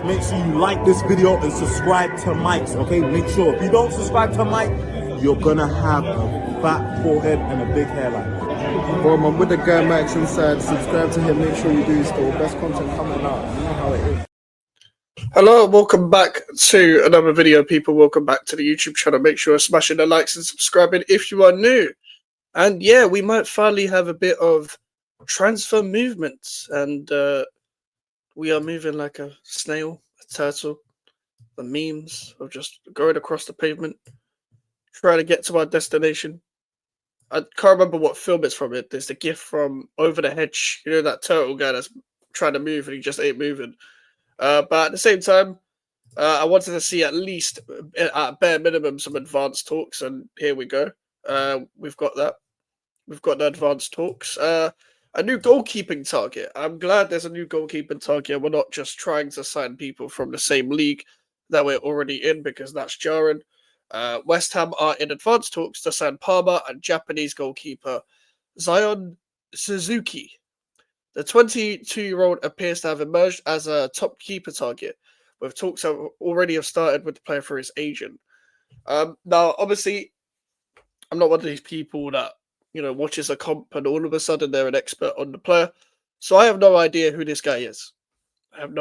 make sure you like this video and subscribe to Mike's, okay? Make sure if you don't subscribe to Mike, you're gonna have a fat forehead and a big hairline. Boom, I'm with the guy Max inside. Subscribe to him, make sure you do still. Best content coming out. You know how it is. Hello, welcome back to another video, people. Welcome back to the YouTube channel. Make sure you're smashing the likes and subscribing if you are new. And yeah, we might finally have a bit of transfer movement. And we are moving like a snail, a turtle. The memes of just going across the pavement, trying to get to our destination. I can't remember what film it's from. There's the gif from Over the Hedge. You know, that turtle guy that's trying to move and he just ain't moving. But at the same time, I wanted to see at least, at bare minimum, some advanced talks, and here we go. We've got that. We've got the advanced talks. A new goalkeeping target. I'm glad there's a new goalkeeping target. We're not just trying to sign people from the same league that we're already in, because that's jarring. West Ham are in advanced talks to sign Parma and Japanese goalkeeper Zion Suzuki. The 22-year-old appears to have emerged as a top keeper target, with talks have already started with the player for his agent. Now, obviously, I'm not one of these people that, you know, watches a comp and all of a sudden they're an expert on the player. So I have no idea who this guy is. I've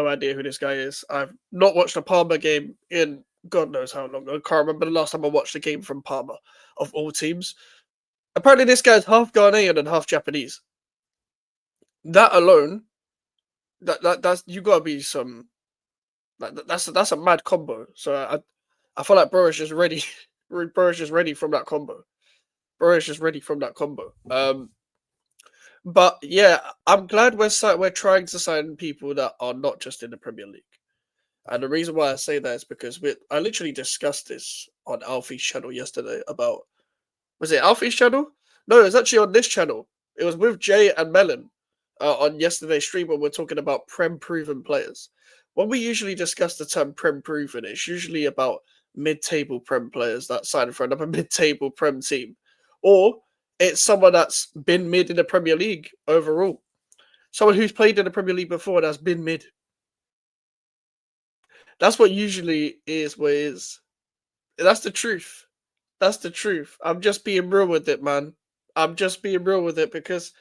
not watched a Parma game in God knows how long. I can't remember the last time I watched a game from Parma, of all teams. Apparently, this guy's half Ghanaian and half Japanese. That alone, that's you gotta be some. That's a mad combo. So I feel like bro is just ready. Bro is just ready from that combo. But yeah, I'm glad we're trying to sign people that are not just in the Premier League. And the reason why I say that is because I literally discussed this on Alfie's channel yesterday about, was it Alfie's channel? No, it was actually on this channel. It was with Jay and Melon on yesterday's stream when we're talking about Prem proven players. When we usually discuss the term Prem proven, it's usually about mid-table Prem players that sign for another mid-table Prem team. Or it's someone that's been mid in the Premier League overall. Someone who's played in the Premier League before that's been mid. That's what usually is what is. That's the truth. That's the truth. I'm just being real with it, man. I'm just being real with it because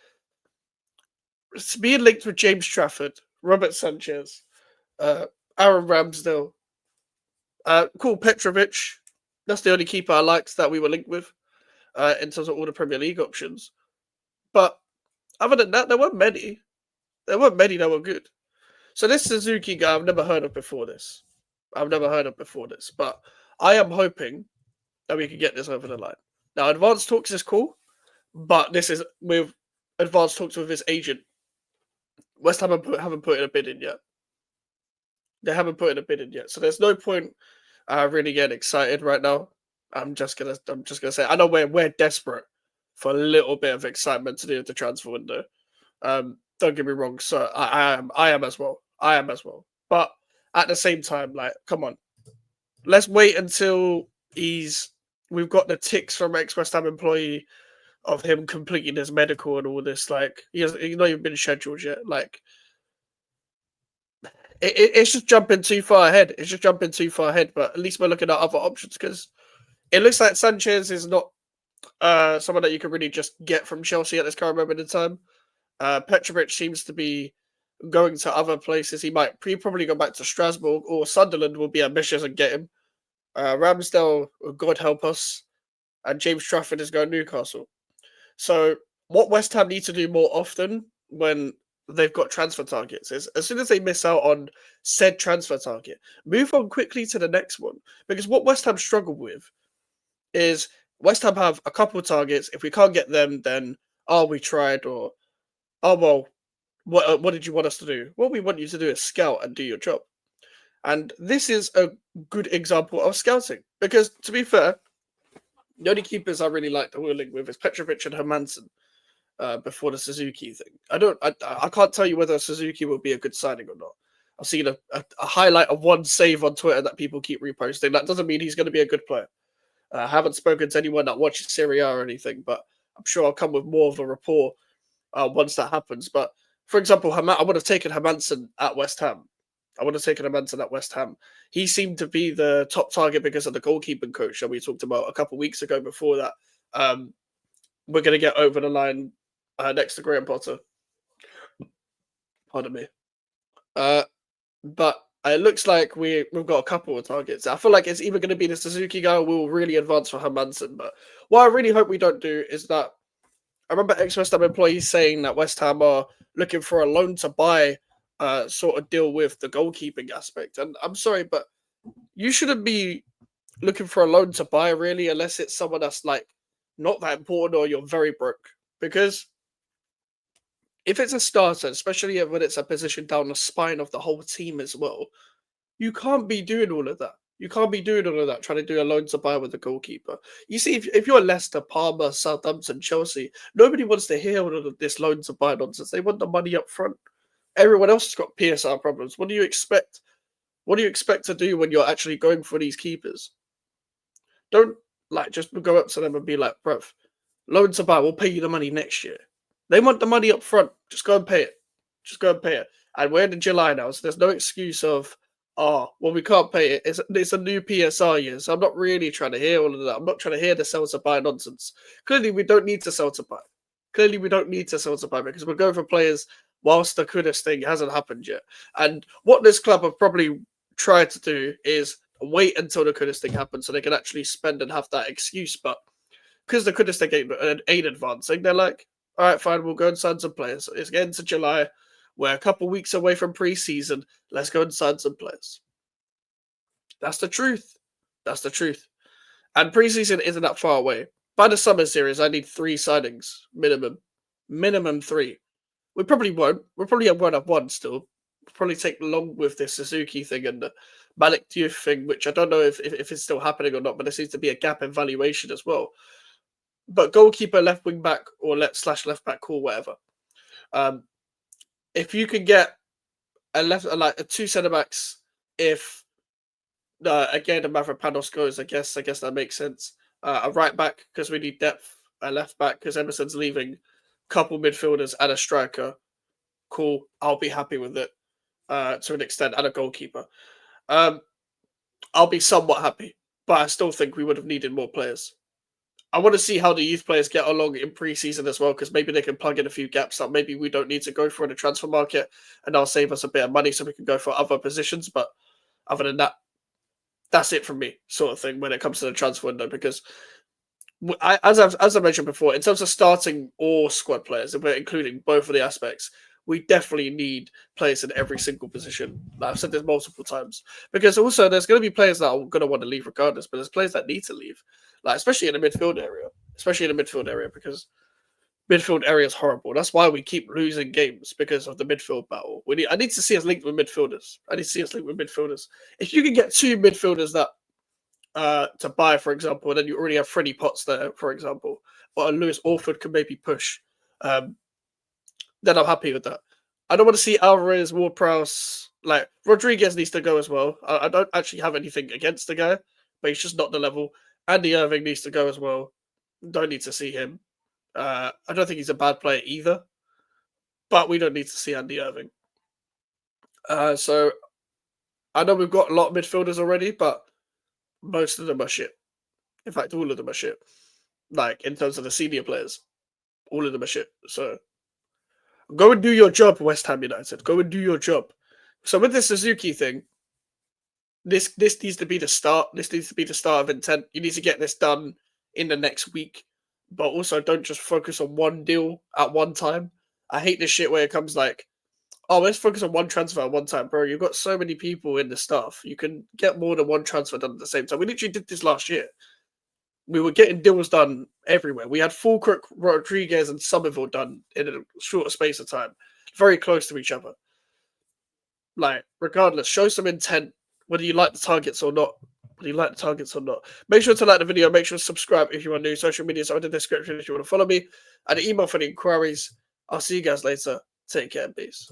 it's being linked with James Trafford, Robert Sanchez, Aaron Ramsdale, cool Petrovic. That's the only keeper I liked that we were linked with in terms of all the Premier League options. But other than that, there weren't many. There weren't many that were good. So this Suzuki guy, I've never heard of before this. But I am hoping that we can get this over the line. Now, advanced talks is cool, but this is with advanced talks with his agent. West Ham haven't put in a bid in yet. They haven't put in a bid in yet, so there's no point really getting excited right now. I'm just gonna say I know we're desperate for a little bit of excitement to do with the transfer window. Don't get me wrong, so I am as well. But at the same time, like, come on, let's wait until we've got the ticks from ex-West Ham employee of him completing his medical and all this. Like, he's not even been scheduled yet. Like, it's just jumping too far ahead. But at least we're looking at other options, because it looks like Sanchez is not someone that you can really just get from Chelsea at this current moment in time. Petrovic seems to be going to other places. He probably go back to Strasbourg, or Sunderland will be ambitious and get him. Ramsdale, God help us, and James Trafford is going to Newcastle. So what West Ham need to do more often when they've got transfer targets is, as soon as they miss out on said transfer target, move on quickly to the next one. Because what West Ham struggle with is West Ham have a couple of targets. If we can't get them, then we tried, or well, what did you want us to do? What we want you to do is scout and do your job. And this is a good example of scouting. Because, to be fair, the only keepers I really like that we're linked with is Petrovic and Hermansen before the Suzuki thing. I can't tell you whether Suzuki will be a good signing or not. I've seen a highlight of one save on Twitter that people keep reposting. That doesn't mean he's going to be a good player. I haven't spoken to anyone that watches Serie A or anything, but I'm sure I'll come with more of a rapport once that happens. But, for example, I would have taken Hermansen at West Ham. I would have taken a man to that West Ham. He seemed to be the top target because of the goalkeeping coach that we talked about a couple of weeks ago. Before that, we're going to get over the line next to Graham Potter. Pardon me. But it looks like we've got a couple of targets. I feel like it's either going to be the Suzuki guy or we'll really advance for Hermansen. But what I really hope we don't do is that I remember ex-West Ham employees saying that West Ham are looking for a loan to buy sort of deal with the goalkeeping aspect. And I'm sorry, but you shouldn't be looking for a loan to buy really unless it's someone that's like not that important or you're very broke. Because if it's a starter, especially when it's a position down the spine of the whole team as well, you can't be doing all of that. You can't be doing all of that, trying to do a loan to buy with a goalkeeper. You see, if you're Leicester, Palmer, Southampton, Chelsea, nobody wants to hear all of this loan to buy nonsense. They want the money up front. Everyone else has got PSR problems. What do you expect? What do you expect to do when you're actually going for these keepers? Don't just go up to them and be like, bruv, loan to buy, we'll pay you the money next year. They want the money up front. Just go and pay it. Just go and pay it. And we're in July now, so there's no excuse of, we can't pay it. It's a new PSR year, so I'm not really trying to hear all of that. I'm not trying to hear the sell to buy nonsense. Clearly, we don't need to sell to buy. Because we're going for players whilst the Kudus thing hasn't happened yet. And what this club have probably tried to do is wait until the Kudus thing happens so they can actually spend and have that excuse. But because the Kudus thing ain't advancing, they're like, all right, fine, we'll go and sign some players. It's getting to July. We're a couple weeks away from pre-season. Let's go and sign some players. That's the truth. And pre-season isn't that far away. By the summer series, I need 3 signings minimum. Minimum 3. We probably won't. We probably won't have 1 still. We'll probably take long with this Suzuki thing and the Malik Diouf thing, which I don't know if it's still happening or not, but there seems to be a gap in valuation as well. But goalkeeper, left wing back, or left back, cool, whatever. If you can get a 2 centre backs, if again the Mavropanos goes, I guess that makes sense. A right back because we need depth. A left back because Emerson's leaving. Couple midfielders and a striker. Cool. I'll be happy with it to an extent, and a goalkeeper. I'll be somewhat happy, but I still think we would have needed more players. I want to see how the youth players get along in pre-season as well, because maybe they can plug in a few gaps that maybe we don't need to go for in the transfer market, and that'll save us a bit of money so we can go for other positions. But other than that, that's it from me, sort of thing, when it comes to the transfer window. Because as I mentioned before, in terms of starting or squad players, if we're including both of the aspects, we definitely need players in every single position. Like I've said this multiple times. Because also there's going to be players that are going to want to leave regardless, but there's players that need to leave. Like especially in the midfield area. Because midfield area is horrible. That's why we keep losing games, because of the midfield battle. I need to see us linked with midfielders. If you can get 2 midfielders that to buy, for example, and then you already have Freddie Potts there, for example, or Lewis Orford can maybe push, then I'm happy with that. I don't want to see Alvarez, Ward-Prowse, like Rodriguez needs to go as well. I don't actually have anything against the guy, but he's just not the level. Andy Irving needs to go as well. Don't need to see him. I don't think he's a bad player either, but we don't need to see Andy Irving. So I know we've got a lot of midfielders already, but most of them are shit. In fact, all of them are shit. Like, in terms of the senior players, all of them are shit. So go and do your job, West Ham United. Go and do your job. So with the Suzuki thing, this needs to be the start. This needs to be the start of intent. You need to get this done in the next week. But also don't just focus on one deal at one time. I hate this shit where it comes like, oh, let's focus on one transfer at one time, bro. You've got so many people in the staff. You can get more than one transfer done at the same time. We literally did this last year. We were getting deals done everywhere. We had Fulcrook, Rodriguez, and Somerville done in a shorter space of time. Very close to each other. Like, regardless, show some intent, whether you like the targets or not. Make sure to like the video. Make sure to subscribe if you are new. Social media is in the description if you want to follow me. And email for any inquiries. I'll see you guys later. Take care and peace.